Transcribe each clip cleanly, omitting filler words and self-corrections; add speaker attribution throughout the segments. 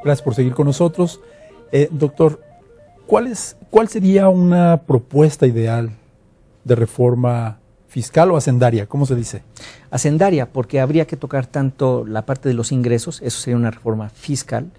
Speaker 1: Gracias por seguir con nosotros. Doctor, ¿cuál sería una propuesta ideal de reforma fiscal o hacendaria? ¿Cómo se dice?
Speaker 2: Hacendaria, porque habría que tocar tanto la parte de los ingresos, eso sería una reforma fiscal,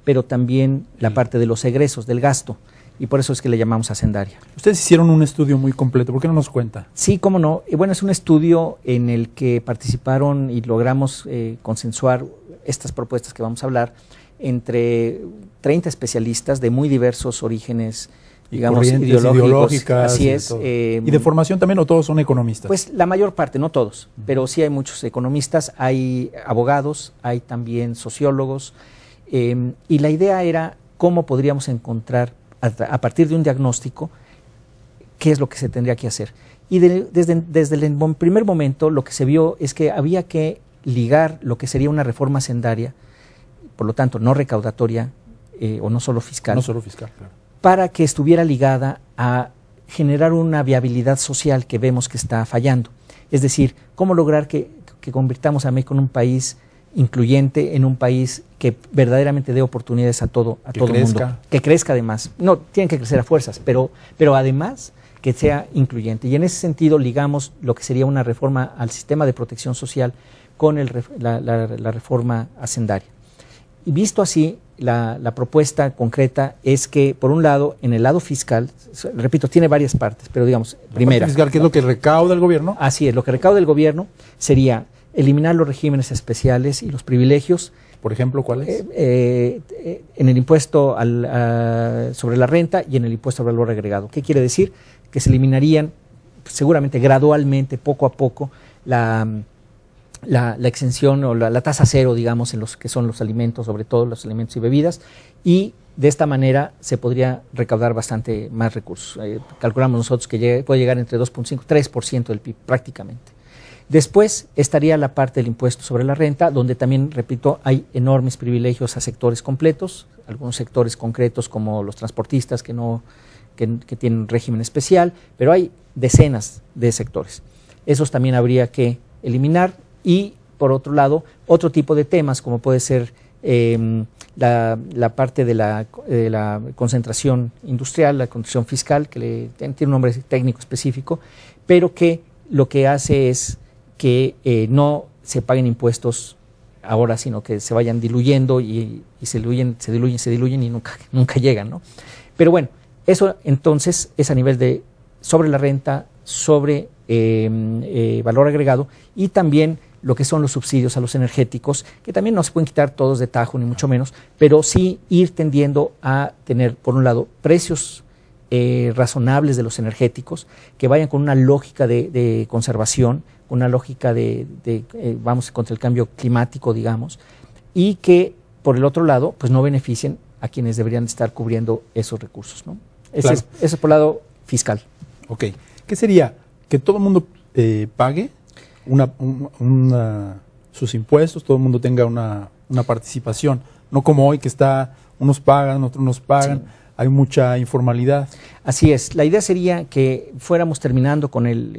Speaker 2: pero también la parte de los egresos, del gasto, y por eso es que le llamamos hacendaria.
Speaker 1: Ustedes hicieron un estudio muy completo, ¿por qué no nos cuenta?
Speaker 2: Sí, cómo no. Bueno, es un estudio en el que participaron y logramos consensuar estas propuestas que vamos a hablar entre 30 especialistas de muy diversos orígenes, digamos, ideológicas. Así es.
Speaker 1: ¿Y de formación también o todos son economistas?
Speaker 2: Pues la mayor parte, no todos, pero sí hay muchos economistas, hay abogados, hay también sociólogos, y la idea era cómo podríamos encontrar, a partir de un diagnóstico, qué es lo que se tendría que hacer. Y desde el primer momento lo que se vio es que había que ligar lo que sería una reforma hacendaria, por lo tanto no recaudatoria o no solo fiscal.
Speaker 1: No solo fiscal, claro.
Speaker 2: Para que estuviera ligada a generar una viabilidad social que vemos que está fallando. Es decir, cómo lograr que convirtamos a México en un país incluyente, en un país que verdaderamente dé oportunidades a todo mundo. Que crezca además. No, tienen que crecer a fuerzas, pero además que sea incluyente. Y en ese sentido ligamos lo que sería una reforma al sistema de protección social con la reforma hacendaria. Y visto así, la propuesta concreta es que, por un lado, en el lado fiscal, repito, tiene varias partes, pero digamos, primera.
Speaker 1: ¿Fiscal qué es lo que recauda el gobierno?
Speaker 2: Así es, lo que recauda el gobierno sería eliminar los regímenes especiales y los privilegios.
Speaker 1: Por ejemplo, ¿cuáles?
Speaker 2: En el impuesto sobre la renta y en el impuesto al valor agregado. ¿Qué quiere decir? Que se eliminarían, seguramente gradualmente, poco a poco, la exención o la tasa cero, digamos, en los que son los alimentos, sobre todo los alimentos y bebidas, y de esta manera se podría recaudar bastante más recursos. Calculamos nosotros que puede llegar entre 2.5 y 3% del PIB prácticamente. Después estaría la parte del impuesto sobre la renta, donde también, repito, hay enormes privilegios a sectores completos, algunos sectores concretos como los transportistas que tienen régimen especial, pero hay decenas de sectores. Esos también habría que eliminar. Y, por otro lado, otro tipo de temas, como puede ser la parte de la concentración industrial, la concentración fiscal, que tiene un nombre técnico específico, pero que lo que hace es que no se paguen impuestos ahora, sino que se vayan diluyendo y se diluyen y nunca llegan, ¿no? Pero bueno, eso entonces es a nivel de sobre la renta, sobre valor agregado, y también lo que son los subsidios a los energéticos, que también no se pueden quitar todos de tajo, ni mucho menos, pero sí ir tendiendo a tener, por un lado, precios razonables de los energéticos, que vayan con una lógica de conservación, con una lógica vamos contra el cambio climático, digamos, y que, por el otro lado, pues no beneficien a quienes deberían estar cubriendo esos recursos, ¿no?
Speaker 1: Claro.
Speaker 2: Ese es por el lado fiscal.
Speaker 1: Ok. ¿Qué sería? ¿Que todo el mundo pague sus impuestos, todo el mundo tenga una participación? No como hoy que unos pagan, otros nos pagan, sí. Hay mucha informalidad.
Speaker 2: Así es. La idea sería que fuéramos terminando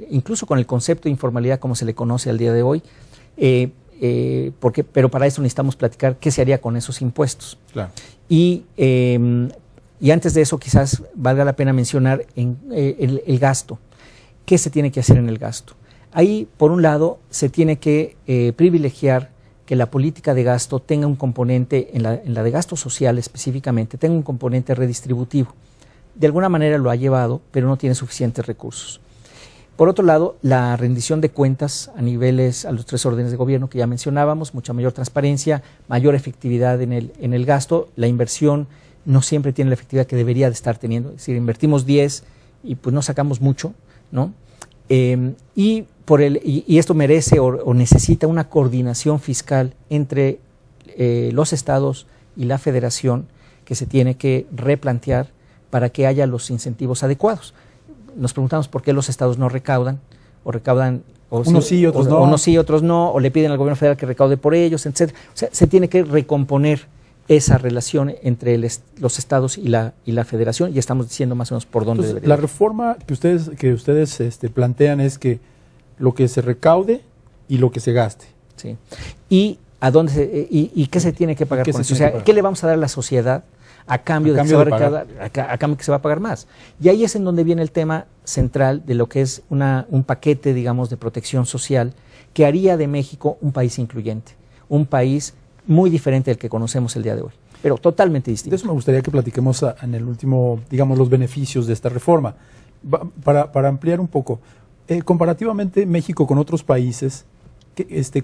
Speaker 2: incluso con el concepto de informalidad como se le conoce al día de hoy, pero para eso necesitamos platicar qué se haría con esos impuestos.
Speaker 1: Claro.
Speaker 2: Y antes de eso quizás valga la pena mencionar el gasto. ¿Qué se tiene que hacer en el gasto? Ahí, por un lado, se tiene que privilegiar que la política de gasto tenga un componente, en la de gasto social específicamente, tenga un componente redistributivo. De alguna manera lo ha llevado, pero no tiene suficientes recursos. Por otro lado, la rendición de cuentas a los 3 órdenes de gobierno que ya mencionábamos, mucha mayor transparencia, mayor efectividad en el gasto. La inversión no siempre tiene la efectividad que debería de estar teniendo. Es decir, invertimos 10 y pues no sacamos mucho, ¿no? Y esto merece o necesita una coordinación fiscal entre los estados y la federación que se tiene que replantear para que haya los incentivos adecuados. Nos preguntamos por qué los estados no recaudan, o recaudan
Speaker 1: unos sí, otros no.
Speaker 2: Unos sí, otros no, o le piden al gobierno federal que recaude por ellos, etc. O sea, se tiene que recomponer esa relación entre los estados y la federación, y estamos diciendo más o menos por dónde debería.
Speaker 1: La reforma que ustedes plantean es que lo que se recaude y lo que se gaste.
Speaker 2: Sí. Y ¿A dónde y qué se tiene que pagar con eso? O sea, ¿qué le vamos a dar a la sociedad a cambio de que se va a recaudar, a cambio que se va a pagar más? Y ahí es en donde viene el tema central de lo que es un paquete, digamos, de protección social que haría de México un país incluyente, un país muy diferente del que conocemos el día de hoy, pero totalmente distinto.
Speaker 1: De eso me gustaría que platiquemos en el último, digamos, los beneficios de esta reforma. Para ampliar un poco, comparativamente México con otros países,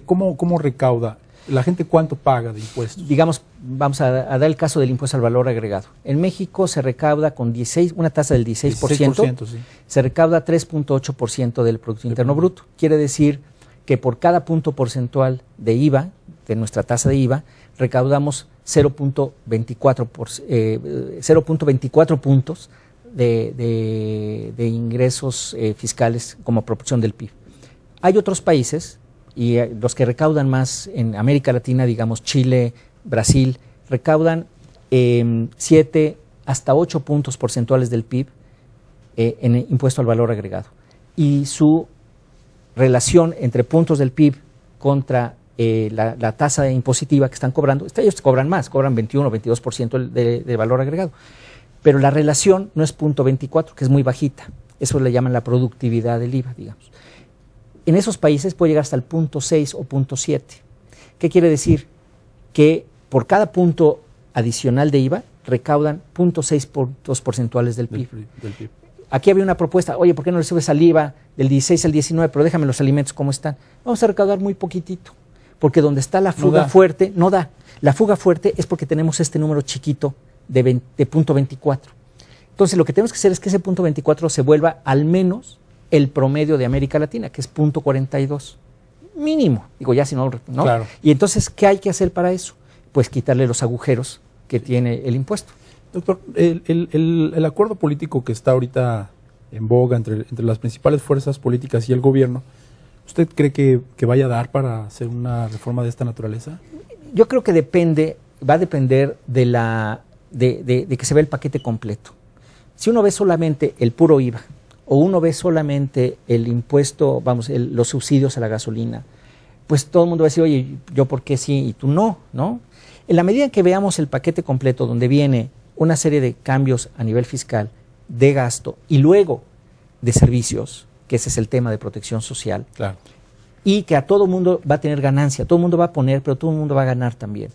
Speaker 1: ¿cómo recauda? ¿La gente cuánto paga de impuestos?
Speaker 2: Digamos, vamos a dar el caso del impuesto al valor agregado. En México se recauda con una tasa del 16%, sí. Se recauda 3.8% del Producto Interno Bruto. Quiere decir que por cada punto porcentual de IVA, de nuestra tasa de IVA, recaudamos 0.24 puntos de ingresos fiscales como proporción del PIB. Hay otros países, y los que recaudan más en América Latina, digamos Chile, Brasil, recaudan 7 hasta 8 puntos porcentuales del PIB en el impuesto al valor agregado. Y su relación entre puntos del PIB contra la tasa impositiva que están cobrando, ellos cobran más, cobran 21 o 22% de valor agregado. Pero la relación no es 0.24, que es muy bajita. Eso le llaman la productividad del IVA, digamos. En esos países puede llegar hasta el 0.6 o 0.7. ¿Qué quiere decir? Que por cada punto adicional de IVA recaudan 0.6 puntos porcentuales del PIB. Aquí había una propuesta, oye, ¿por qué no le subes al IVA del 16 al 19, pero déjame los alimentos como están? Vamos a recaudar muy poquitito, porque donde está la fuga fuerte, no da. La fuga fuerte es porque tenemos este número chiquito de 0.24. Entonces lo que tenemos que hacer es que ese 0.24 se vuelva al menos el promedio de América Latina, que es 0.42, mínimo, digo ya si no, ¿no? Claro. Y entonces, ¿qué hay que hacer para eso? Pues quitarle los agujeros que tiene el impuesto.
Speaker 1: Doctor, el acuerdo político que está ahorita en boga entre las principales fuerzas políticas y el gobierno, ¿usted cree que vaya a dar para hacer una reforma de esta naturaleza?
Speaker 2: Yo creo que va a depender de que se vea el paquete completo. Si uno ve solamente el puro IVA, o uno ve solamente el impuesto, los subsidios a la gasolina, pues todo el mundo va a decir, oye, yo por qué sí y tú no, ¿no? En la medida en que veamos el paquete completo donde viene una serie de cambios a nivel fiscal, de gasto y luego de servicios, que ese es el tema de protección social,
Speaker 1: claro,
Speaker 2: y que a todo el mundo va a tener ganancia, todo el mundo va a poner, pero todo el mundo va a ganar también.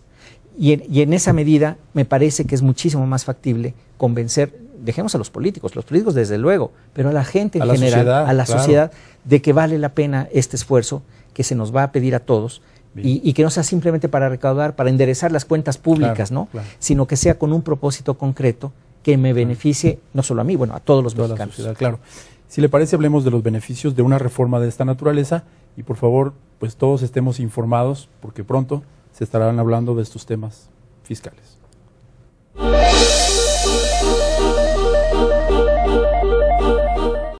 Speaker 2: Y en esa medida me parece que es muchísimo más factible convencer, dejemos a los políticos desde luego, pero a la gente en general, a la sociedad, de que vale la pena este esfuerzo que se nos va a pedir a todos y que no sea simplemente para recaudar, para enderezar las cuentas públicas, ¿no? Claro. Sino que sea con un propósito concreto que me beneficie no solo a mí, bueno, a todos los mexicanos.
Speaker 1: La sociedad, claro. Si le parece, hablemos de los beneficios de una reforma de esta naturaleza y por favor, pues todos estemos informados porque pronto se estarán hablando de estos temas fiscales.